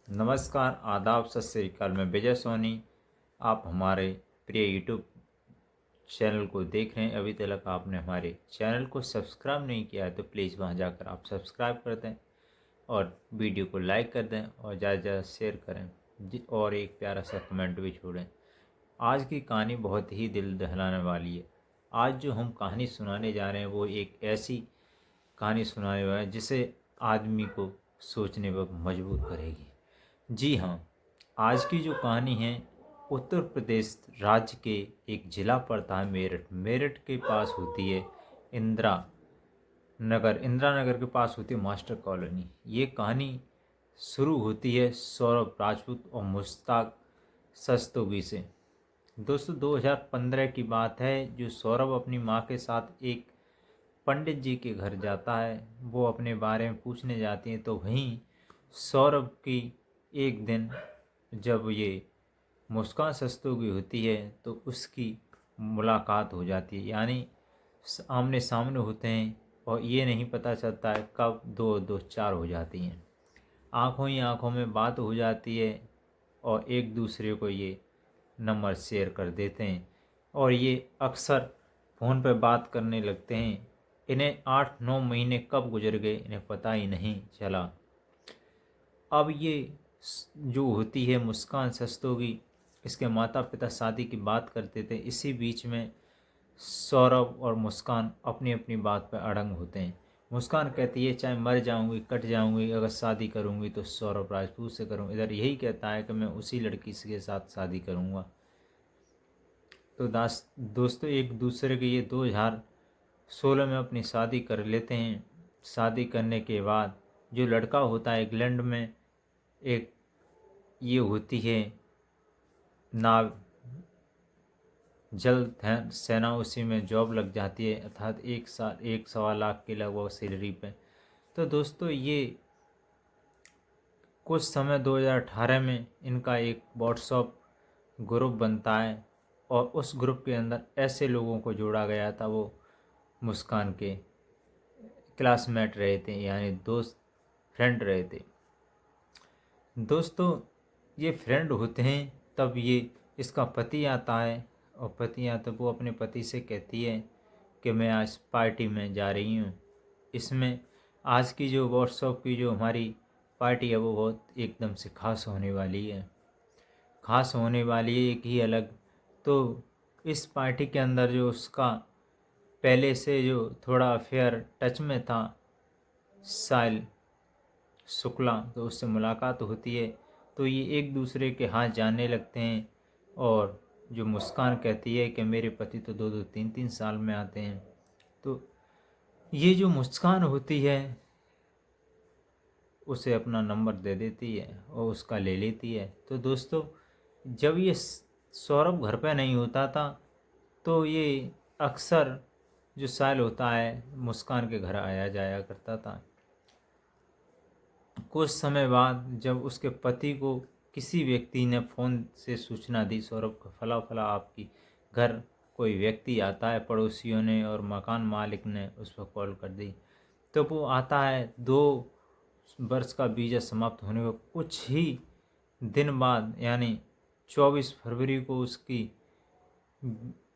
नमस्कार, आदाब, सत श्री अकाल। मैं विजय सोनी। आप हमारे प्रिय यूट्यूब चैनल को देख रहे हैं। अभी तक आपने हमारे चैनल को सब्सक्राइब नहीं किया है तो प्लीज़ वहां जाकर आप सब्सक्राइब कर दें और वीडियो को लाइक कर दें और ज़्यादा से ज़्यादा शेयर करें और एक प्यारा सा कमेंट भी छोड़ें। आज की कहानी बहुत ही दिल दहलाने वाली है। आज जो हम कहानी सुनाने जा रहे हैं वो एक ऐसी कहानी सुनाने वाला है जिसे आदमी को सोचने पर मजबूर करेगी। जी हाँ, आज की जो कहानी है उत्तर प्रदेश राज्य के एक ज़िला पड़ता है मेरठ। मेरठ के पास होती है इंदिरा नगर। इंदिरा नगर के पास होती है मास्टर कॉलोनी। ये कहानी शुरू होती है सौरभ राजपूत और मुश्ताक सस्तोगी से। दोस्तों 2015 की बात है। जो सौरभ अपनी माँ के साथ एक पंडित जी के घर जाता है, वो अपने बारे में पूछने जाती हैं। तो वहीं सौरभ की एक दिन जब ये मुस्कान सस्तोगी होती है तो उसकी मुलाकात हो जाती है, यानी आमने सामने होते हैं और ये नहीं पता चलता है कब दो दो चार हो जाती हैं। आँखों ही आँखों में बात हो जाती है और एक दूसरे को ये नंबर शेयर कर देते हैं और ये अक्सर फ़ोन पर बात करने लगते हैं। इन्हें 8-9 महीने कब गुजर गए इन्हें पता ही नहीं चला। अब ये जो होती है मुस्कान सस्तोगी, इसके माता पिता शादी की बात करते थे। इसी बीच में सौरभ और मुस्कान अपनी अपनी बात पर अड़ंग होते हैं। मुस्कान कहती है चाहे मर जाऊंगी कट जाऊंगी, अगर शादी करूंगी तो सौरभ राजपूत से करूँ। इधर यही कहता है कि मैं उसी लड़की के साथ शादी करूंगा। तो दोस्तों एक दूसरे के ये 2016 में अपनी शादी कर लेते हैं। शादी करने के बाद जो लड़का होता है इंग्लैंड में एक ये होती है नाव जल सेना, उसी में जॉब लग जाती है, अर्थात 1 साल 1-1.25 लाख के लगभग सैलरी पे। तो दोस्तों ये कुछ समय 2018 में इनका एक व्हाट्सअप ग्रुप बनता है और उस ग्रुप के अंदर ऐसे लोगों को जोड़ा गया था वो मुस्कान के क्लासमेट रहे थे, यानी दोस्त फ्रेंड रहे थे। दोस्तों ये फ्रेंड होते हैं तब ये इसका पति आता है और पति आता वो अपने पति से कहती है कि मैं आज पार्टी में जा रही हूँ। इसमें आज की जो व्हाट्सएप की जो हमारी पार्टी है वो बहुत एकदम से खास होने वाली है। खास होने वाली है एक ही अलग। तो इस पार्टी के अंदर जो उसका पहले से जो थोड़ा अफेयर टच में था साहिल शुक्ला, तो उससे मुलाकात होती है। तो ये एक दूसरे के हाथ जानने लगते हैं और जो मुस्कान कहती है कि मेरे पति तो 2-2 3-3 साल में आते हैं। तो ये जो मुस्कान होती है उसे अपना नंबर दे देती है और उसका ले लेती है। तो दोस्तों जब ये सौरभ घर पे नहीं होता था तो ये अक्सर जो साहिल होता है मुस्कान के घर आया जाया करता था। कुछ समय बाद जब उसके पति को किसी व्यक्ति ने फ़ोन से सूचना दी सौरभ को, फला फला आपकी घर कोई व्यक्ति आता है, पड़ोसियों ने और मकान मालिक ने उस पर कॉल कर दी। तो वो आता है। 2 वर्ष का वीज़ा समाप्त होने को कुछ ही दिन बाद, यानी 24 फरवरी को उसकी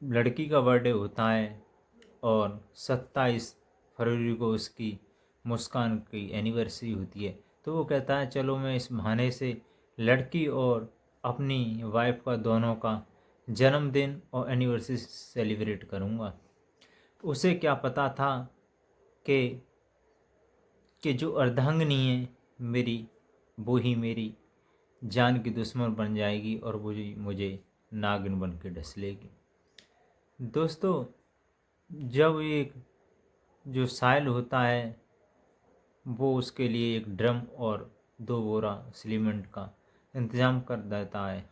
लड़की का बर्थडे होता है और 27 फरवरी को उसकी मुस्कान की एनिवर्सरी होती है। तो वो कहता है चलो मैं इस बहाने से लड़की और अपनी वाइफ का दोनों का जन्मदिन और एनिवर्सरी सेलिब्रेट करूँगा। उसे क्या पता था कि जो अर्धांगिनी है मेरी, वो ही मेरी जान की दुश्मन बन जाएगी और वो मुझे नागिन बन के डस लेगी। दोस्तों जब एक जो साहिल होता है वो उसके लिए एक ड्रम और 2 बोरा सीमेंट का इंतज़ाम कर देता है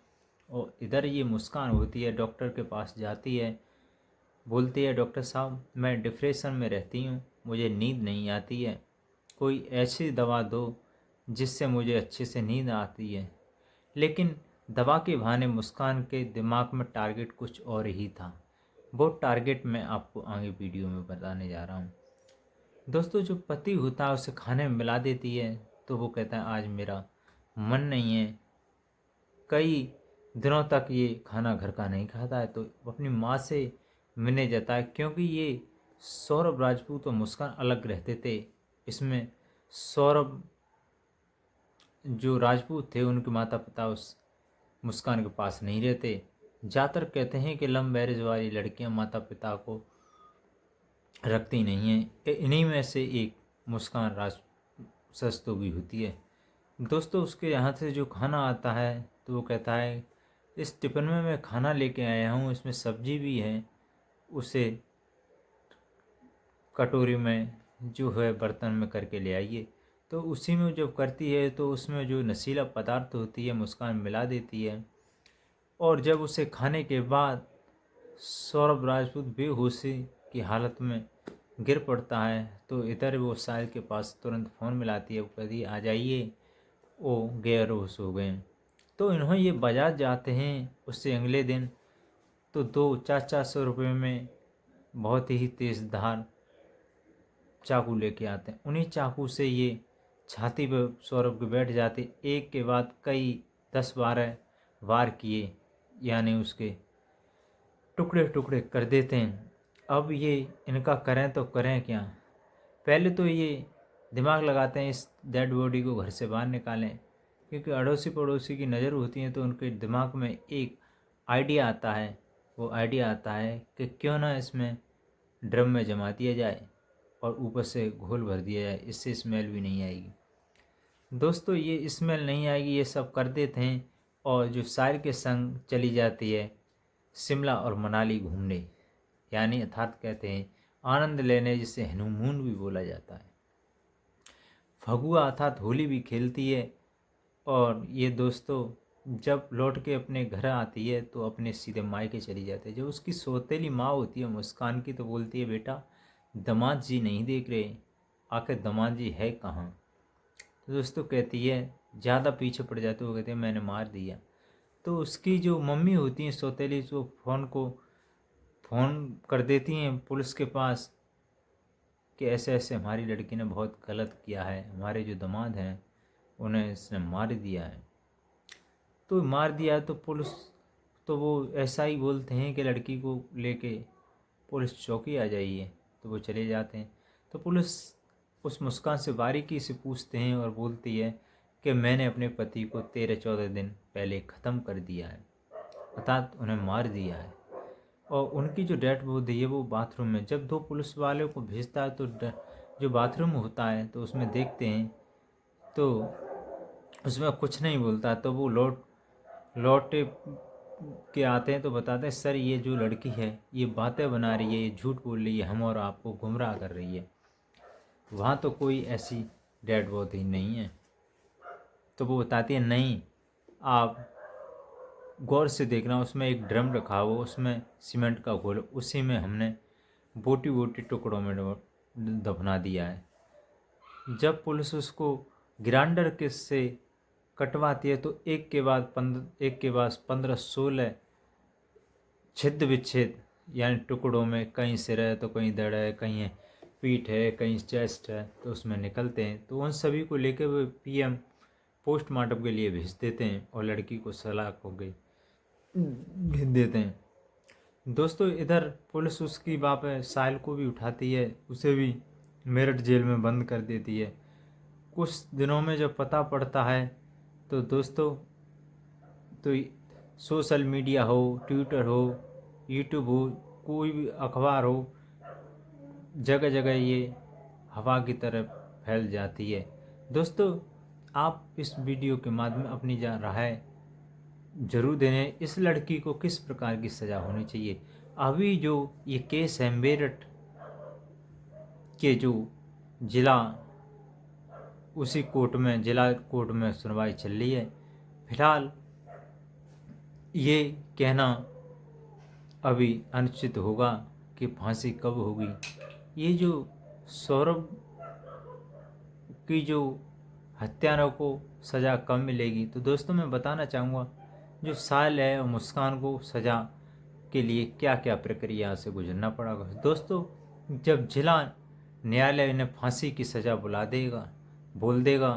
और इधर ये मुस्कान होती है डॉक्टर के पास जाती है। बोलती है डॉक्टर साहब मैं डिप्रेशन में रहती हूँ, मुझे नींद नहीं आती है, कोई ऐसी दवा दो जिससे मुझे अच्छे से नींद आती है। लेकिन दवा के बहाने मुस्कान के दिमाग में टारगेट कुछ और ही था। वो टारगेट मैं आपको आगे वीडियो में बताने जा रहा हूँ। दोस्तों जो पति होता है उसे खाने में मिला देती है तो वो कहता है आज मेरा मन नहीं है, कई दिनों तक ये खाना घर का नहीं खाता है, तो अपनी माँ से मिलने जाता है। क्योंकि ये सौरभ राजपूत और मुस्कान अलग रहते थे। इसमें सौरभ जो राजपूत थे उनके माता पिता उस मुस्कान के पास नहीं रहते। ज़्यादातर कहते हैं कि लव मैरिज वाली लड़कियां माता पिता को रखती नहीं हैं। इन्हीं में से एक मुस्कान राज सस्तोगी होती है। दोस्तों, उसके यहाँ से जो खाना आता है तो वो कहता है, इस टिफ़िन में मैं खाना लेके आया हूँ, इसमें सब्जी भी है, उसे कटोरी में जो है बर्तन में करके ले आइए। तो उसी में जब करती है तो उसमें जो नशीला पदार्थ होती है मुस्कान मिला देती है। और जब उसे खाने के बाद सौरभ राजपूत बेहोशी की हालत में गिर पड़ता है, तो इधर वो साहिल के पास तुरंत फ़ोन मिलाती है। वो कहती है, आ जाइए, वो बेहोश हो गए। तो इन्हों ये बाजार जाते हैं। उससे अगले दिन तो 200-400 रुपये में बहुत ही तेज़ धार चाकू लेके आते हैं। उन्हीं चाकू से ये छाती पर सौरभ के बैठ जाते, एक के बाद कई 10-12 वार किए, यानी उसके टुकड़े टुकड़े कर देते हैं। अब ये इनका करें तो करें क्या। पहले तो ये दिमाग लगाते हैं इस डेड बॉडी को घर से बाहर निकालें, क्योंकि अड़ोसी पड़ोसी की नज़र होती है। तो उनके दिमाग में एक आइडिया आता है। वो आइडिया आता है कि क्यों ना इसमें ड्रम में जमा दिया जाए और ऊपर से घोल भर दिया जाए, इससे स्मेल भी नहीं आएगी। दोस्तों, ये स्मेल नहीं आएगी, ये सब कर देते हैं। और जो साहिल के संग चली जाती है शिमला और मनाली घूमने, यानी अर्थात कहते हैं आनंद लेने, जिसे हनीमून भी बोला जाता है। फगुआ अर्थात होली भी खेलती है। और ये दोस्तों जब लौट के अपने घर आती है तो अपने सीधे मायके चली जाती है। जब उसकी सौतेली माँ होती है मुस्कान की, तो बोलती है, बेटा दामाद जी नहीं देख रहे, आखिर दामाद जी है कहाँ। तो दोस्तों कहती है, ज़्यादा पीछे पड़ जाते, वो कहते हैं मैंने मार दिया। तो उसकी जो मम्मी होती हैं सौतेली, जो फ़ोन कर देती हैं पुलिस के पास कि ऐसे ऐसे हमारी लड़की ने बहुत गलत किया है, हमारे जो दामाद हैं उन्हें इसने मार दिया है। तो मार दिया तो पुलिस, तो वो ऐसा ही बोलते हैं कि लड़की को लेके पुलिस चौकी आ जाइए। तो वो चले जाते हैं। तो पुलिस उस मुस्कान से बारीकी से पूछते हैं और बोलती है कि मैंने अपने पति को 13-14 दिन पहले ख़त्म कर दिया है, अर्थात उन्हें मार दिया है। और उनकी जो डेड बॉडी है वो बाथरूम में, जब दो पुलिस वालों को भेजता है तो जो बाथरूम होता है तो उसमें देखते हैं तो उसमें कुछ नहीं बोलता। तो वो लौट के आते हैं तो बताते हैं, सर ये जो लड़की है ये बातें बना रही है, ये झूठ बोल रही है, हम और आपको गुमराह कर रही है, वहाँ तो कोई ऐसी डेड बॉडी नहीं है। तो वो बताती है, नहीं आप गौर से देखना, उसमें एक ड्रम रखा हुआ, उसमें सीमेंट का घोल, उसी में हमने बोटी बोटी टुकड़ों में दफना दिया है। जब पुलिस उसको ग्राइंडर के से कटवाती है तो एक के बाद 15-16 छिद विच्छेद, यानी टुकड़ों में, कहीं सिर है तो कहीं धड़ है, कहीं पीठ है, कहीं चेस्ट है, तो उसमें निकलते हैं। तो उन सभी को लेकर वो पीएम पोस्टमार्टम के लिए भेज देते हैं और लड़की को सलाख हो गई भेज देते हैं। दोस्तों, इधर पुलिस उसकी बाप है साहिल को भी उठाती है, उसे भी मेरठ जेल में बंद कर देती है। कुछ दिनों में जब पता पड़ता है तो दोस्तों, तो सोशल मीडिया हो, ट्विटर हो, यूट्यूब हो, कोई भी अखबार हो, जगह जगह ये हवा की तरह फैल जाती है। दोस्तों, आप इस वीडियो के माध्यम अपनी राय जरूर देने, इस लड़की को किस प्रकार की सज़ा होनी चाहिए। अभी जो ये केस है मेरठ के जो जिला उसी कोर्ट में, जिला कोर्ट में सुनवाई चल रही है। फिलहाल ये कहना अभी अनिश्चित होगा कि फांसी कब होगी। ये जो सौरभ की जो हत्यारों को सज़ा कब मिलेगी, तो दोस्तों मैं बताना चाहूँगा, जो साहिल है और मुस्कान को सज़ा के लिए क्या क्या प्रक्रिया से गुजरना पड़ेगा। दोस्तों, जब जिला न्यायालय इन्हें फांसी की सज़ा बोल देगा,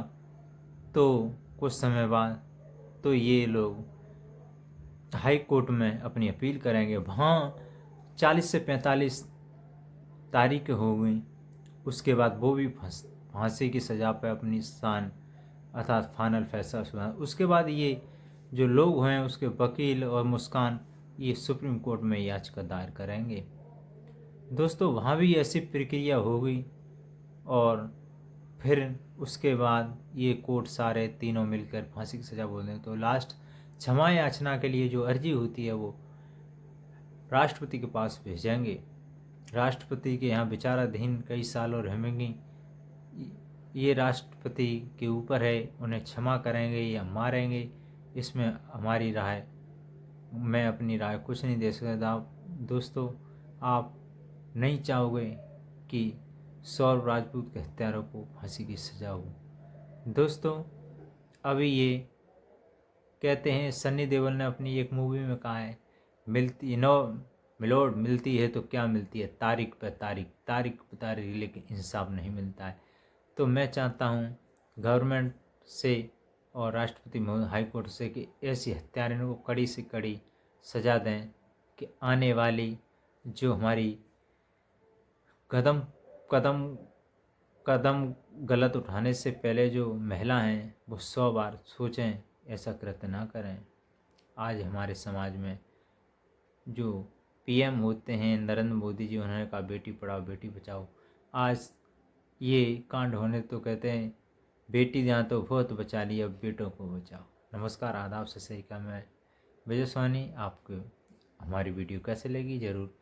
तो कुछ समय बाद तो ये लोग हाई कोर्ट में अपनी अपील करेंगे। वहाँ 40 से 45 तारीखें हो गई, उसके बाद वो भी फांसी की सज़ा पर अपनी शान अर्थात फाइनल फैसला सुना। उसके बाद ये जो लोग हैं उसके वकील और मुस्कान ये सुप्रीम कोर्ट में याचिका दायर करेंगे। दोस्तों वहाँ भी ऐसी प्रक्रिया हो गई और फिर उसके बाद ये कोर्ट सारे तीनों मिलकर फांसी की सज़ा बोल दें। तो लास्ट क्षमा याचना के लिए जो अर्जी होती है वो राष्ट्रपति के पास भेजेंगे। राष्ट्रपति के यहाँ विचाराधीन कई सालों रहेंगी। ये राष्ट्रपति के ऊपर है, उन्हें क्षमा करेंगे या मारेंगे, इसमें हमारी राय, मैं अपनी राय कुछ नहीं दे सकता। दोस्तों आप नहीं चाहोगे कि सौरभ राजपूत के हत्यारों को फांसी की सज़ा हो। दोस्तों अभी ये कहते हैं, सन्नी देओल ने अपनी एक मूवी में कहा है, मिलती नो मिलोड मिलती है तो क्या मिलती है, तारीख पे तारीख, तारीख पे तारीख, लेकिन इंसाफ नहीं मिलता है। तो मैं चाहता हूँ गवर्नमेंट से और राष्ट्रपति हाई कोर्ट से कि ऐसी हत्यारों को कड़ी से कड़ी सज़ा दें कि आने वाली जो हमारी कदम कदम कदम गलत उठाने से पहले जो महिला हैं वो 100 बार सोचें, ऐसा कृत्य ना करें। आज हमारे समाज में जो पीएम होते हैं नरेंद्र मोदी जी, उन्होंने कहा बेटी पढ़ाओ बेटी बचाओ। आज ये कांड होने तो कहते हैं बेटी जहाँ तो बहुत बचा ली, अब बेटों को बचाओ। नमस्कार, आदाब, सत श्री अकाल। मैं विजय सोनी। आपको हमारी वीडियो कैसे लगी ज़रूर